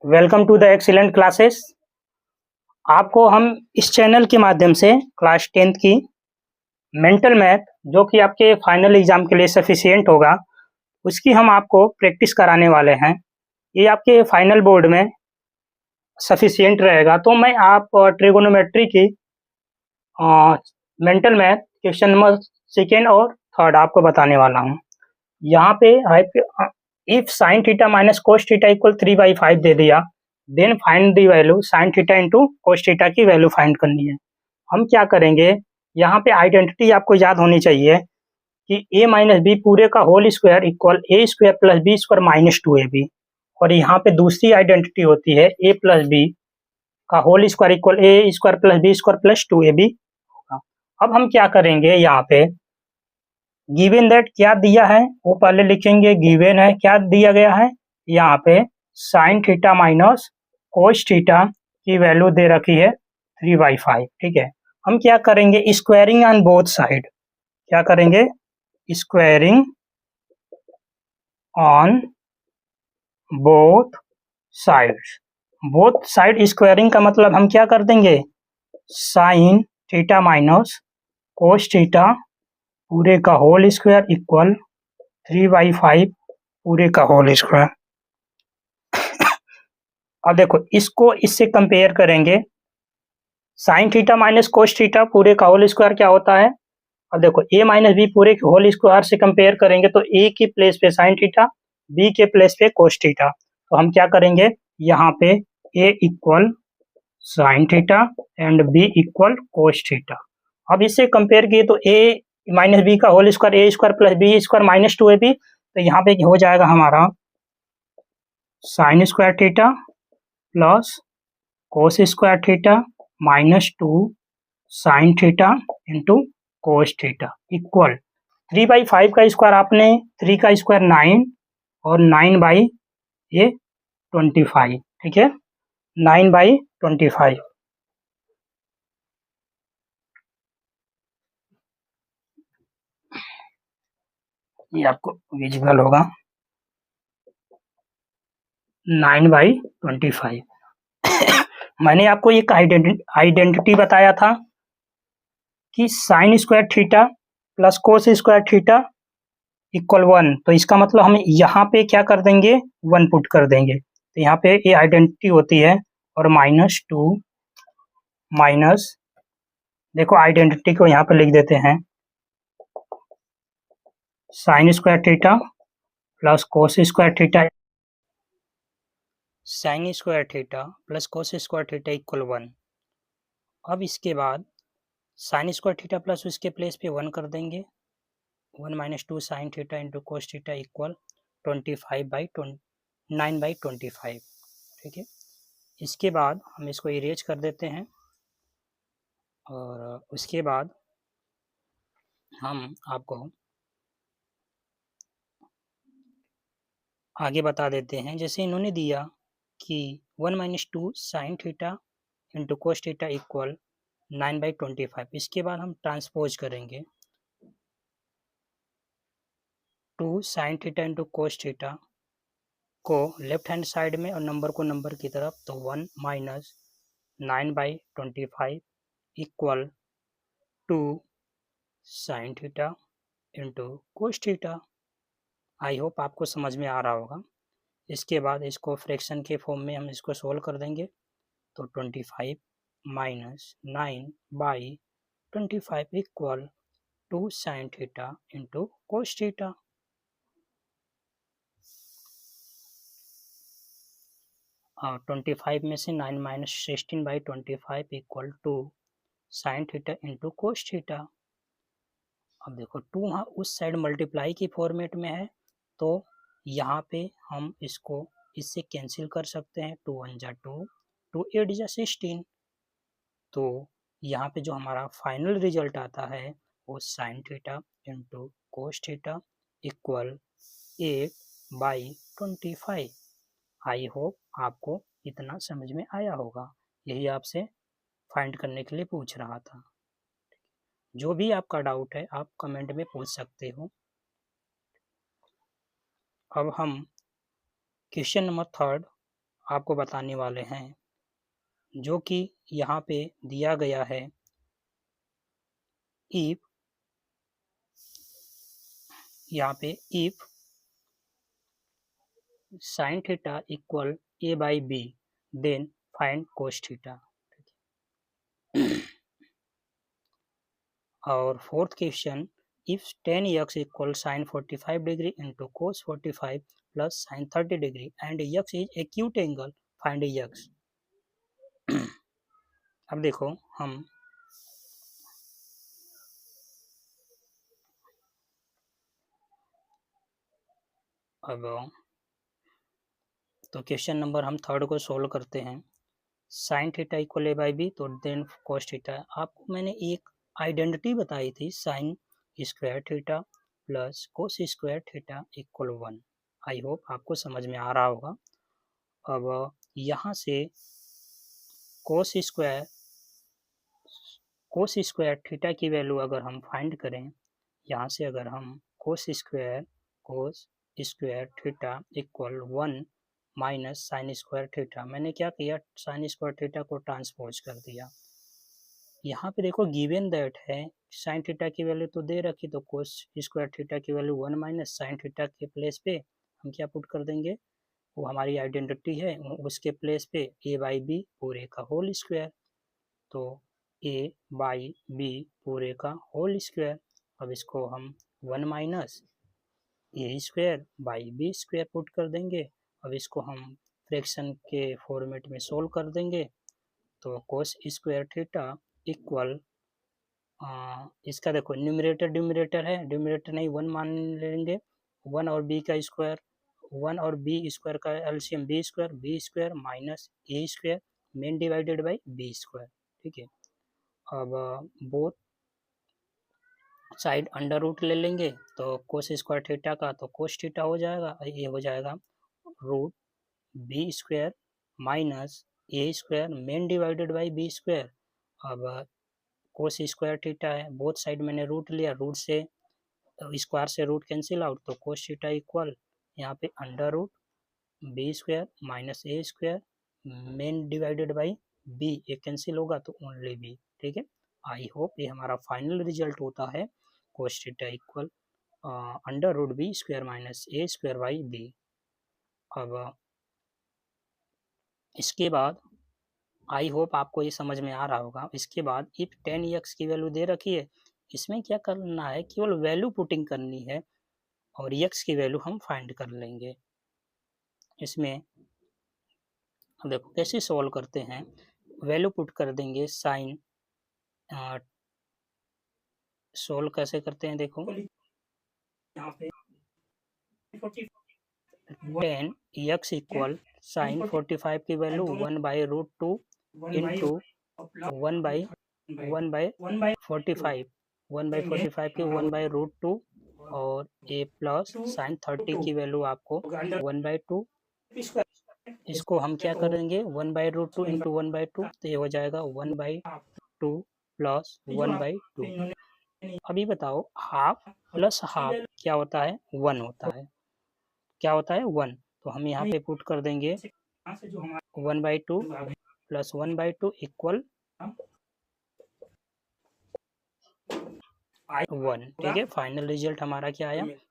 Welcome to the excellent classes. आपको हम इस चैनल के माध्यम से क्लास 10th की मेंटल मैथ जो कि आपके फाइनल एग्जाम के लिए सफिशिएंट होगा, उसकी हम आपको प्रैक्टिस कराने वाले हैं। ये आपके फाइनल बोर्ड में सफिशिएंट रहेगा। तो मैं आप ट्रिगोनोमेट्री की mental math question number second और थर्ड आपको बताने वाला हूँ। यहाँ पे if sine theta minus cos theta equal 3/5 दे दिया, then find the value sine theta into cos theta की वैल्यू फाइंड करनी है। हम क्या करेंगे, यहाँ पे आइडेंटिटी आपको याद होनी चाहिए कि a माइनस बी पूरे का whole square equal A square plus B square minus 2ab। और यहाँ पे दूसरी आइडेंटिटी होती है a प्लस बी का whole square equal A square plus B square plus 2ab होगा। अब हम क्या करेंगे, यहाँ पे गिवन दैट क्या दिया है वो पहले लिखेंगे। गिवन है, क्या दिया गया है यहाँ पे, sine theta minus cos theta की वैल्यू दे रखी है 3/5। ठीक है, हम क्या करेंगे, स्क्वायरिंग ऑन बोथ साइड। क्या करेंगे, squaring on both sides. Both side squaring का मतलब हम क्या कर देंगे, sign theta minus cos theta पूरे का होल स्क्वायर इक्वल 3/5 पूरे का होल स्क्वायर। अब देखो, इसको इससे कंपेयर करेंगे, sign theta minus cos theta पूरे का होल स्क्वायर क्या होता है। अब देखो, ए माइनस बी पूरे के होल स्क्वायर से कंपेयर करेंगे तो ए की प्लेस पे साइन थीटा, बी के प्लेस पे कोस थीटा। तो हम क्या करेंगे, यहाँ पे A equal sine theta and B equal cos theta. अब इससे कंपेयर किए तो ए माइनस बी का whole square A square plus B square minus 2ab। तो यहाँ पे हो जाएगा हमारा sine square theta plus cos square theta minus 2 sine theta into cos theta equal 3/5 का स्क्वायर आपने 3 का स्क्वायर 9 और 9/25। ठीक है, 9/25। ये आपको विजिबल होगा, 9/25। मैंने आपको एक आइडेंटिटी बताया था कि sign square theta plus cos square theta equal 1। तो इसका मतलब हम यहाँ पे क्या कर देंगे, 1 पुट कर देंगे। तो यहाँ पे ये आइडेंटिटी होती है। और -2 माइनस, देखो आइडेंटिटी को यहाँ पे लिख देते हैं, sign square theta plus cos square theta, sign square theta plus cos square theta equal 1। अब इसके बाद साइन स्क्वायर थीटा प्लस उसके प्लेस पे 1 कर देंगे। 1 - 2 sine theta into cos theta equal 9/25। ठीक है, इसके बाद हम इसको इरेज कर देते हैं और उसके बाद हम आपको आगे बता देते हैं। जैसे इन्होंने दिया कि 1 - 2 sine theta into cos theta equal 9/25। इसके बाद हम ट्रांसपोज करेंगे 2 sine theta into cos theta को लेफ्ट हैंड साइड में और नंबर को नंबर की तरफ, तो 1 - 9/25 equal 2 sine theta into cos theta. आई होप आपको समझ में आ रहा होगा। इसके बाद इसको फ्रैक्शन के फॉर्म में हम इसको सोल्व कर देंगे। तो 25 - 9/25 equal 2 sine theta into cos theta. और 25 में से 9 - 16/25 equal 2 sine theta into cos theta. अब देखो 2 हाँ उस साइड मल्टीप्लाई की फॉर्मेट में है, तो यहाँ पे हम इसको इससे कैंसिल कर सकते हैं। 2 × 1 = 2, 2 × 8 = 16। तो यहाँ पे जो हमारा फाइनल रिजल्ट आता है वो sign theta into cos theta equal 8/25। आई होप आपको इतना समझ में आया होगा। यही आपसे फाइंड करने के लिए पूछ रहा था। जो भी आपका डाउट है आप कमेंट में पूछ सकते हो। अब हम क्वेश्चन नंबर 3 आपको बताने वाले हैं, जो कि यहाँ पे दिया गया है। इफ यहाँ पे if sin theta equal a by b then find cos theta. और fourth question, if tan x इक्वल sin 45 degree into cos 45 plus sin 30 degree and x is acute angle, find x। अब देखो हम अब तो question number हम third को solve करते हैं। Sine theta equal a by b, तो देन कोस थीटा। आपको मैंने एक आइडेंटिटी बताई थी, sine square theta plus cos square theta equal 1। I hope आपको समझ में आ रहा होगा। अब यहाँ से कोस स्क्वायर थीटा की वैल्यू अगर हम फाइंड करें, यहाँ से अगर हम cos square theta equal 1 minus sine square theta, मैंने क्या किया, साइन स्क्वायर थीटा को ट्रांसपोज कर दिया। यहाँ पे देखो गिवन दैट है, साइन थीटा की वैल्यू तो दे रखी, तो कोस स्क्वायर थीटा की वैल्यू 1 माइनस साइन थीटा के प्लेस पे हम क्या पुट कर देंगे, वो हमारी आइडेंटिटी है, उसके प्लेस पे ए बाई बी पूरे का होल स्क्वायर, तो ए बाई बी पूरे का होल स्क्वायर। अब इसको हम 1 minus a square by b square put कर देंगे। अब इसको हम फ्रैक्शन के फॉर्मेट में सोल्व कर देंगे, तो कोस स्क्वायर थीटा इक्वल इसका देखो न्यूमरेटर डिनोमिनेटर है, डिनोमिनेटर नहीं 1 मान लेंगे, 1 और बी का स्क्वायर, 1 और बी स्क्वायर का LCM b square minus a square मेन डिवाइडेड बाई बी स्क्वायर। ठीक है, अब बोथ साइड अंडर रूट ले लेंगे, तो कोस स्क्वायर थीटा का तो कोस थीटा हो जाएगा, ये हो जाएगा root b square minus a square मेन डिवाइडेड बाई बी स्क्वायर। अब कोस स्क्वायर थीटा है, बोथ साइड मैंने रूट लिया, रूट से स्क्वायर से रूट कैंसिल आउट, तो कोस थीटा इक्वल यहाँ पे under root b square minus a square मेन डिवाइडेड बाई बी, ये कैंसिल होगा तो ओनली बी। ठीक है, आई होप ये हमारा फाइनल रिजल्ट होता है cos theta equal under root b square minus a square by b. अब इसके बाद आई होप आपको ये समझ में आ रहा होगा। इसके बाद इफ tan x की वैल्यू दे रखी है, इसमें क्या करना है, केवल वैल्यू पुटिंग करनी है और x की वैल्यू हम फाइंड कर लेंगे। इसमें देखो कैसे सॉल्व करते हैं, वैल्यू पुट कर देंगे, साइन सोल्व कैसे करते हैं, देखो यहाँ पे tan x इक्वल साइन 45 की value 1 by root 2 into 1 by 45 की 1 बाई रूट 2 और a प्लस साइन 30 की वैल्यू आपको 1 बाई 2, इसको हम क्या करेंगे 1 बाई रूट 2 इंटू 1 बाई 2, तो ये हो जाएगा 1 बाई 2 प्लस 1 बाई 2। अभी बताओ हाफ प्लस हाफ क्या होता है, 1 होता है, क्या होता है 1, तो हम यहाँ पे पुट कर देंगे 1 बाई 2 प्लस 1 बाई 2 इक्वल 1। ठीक है, फाइनल रिजल्ट हमारा क्या आया,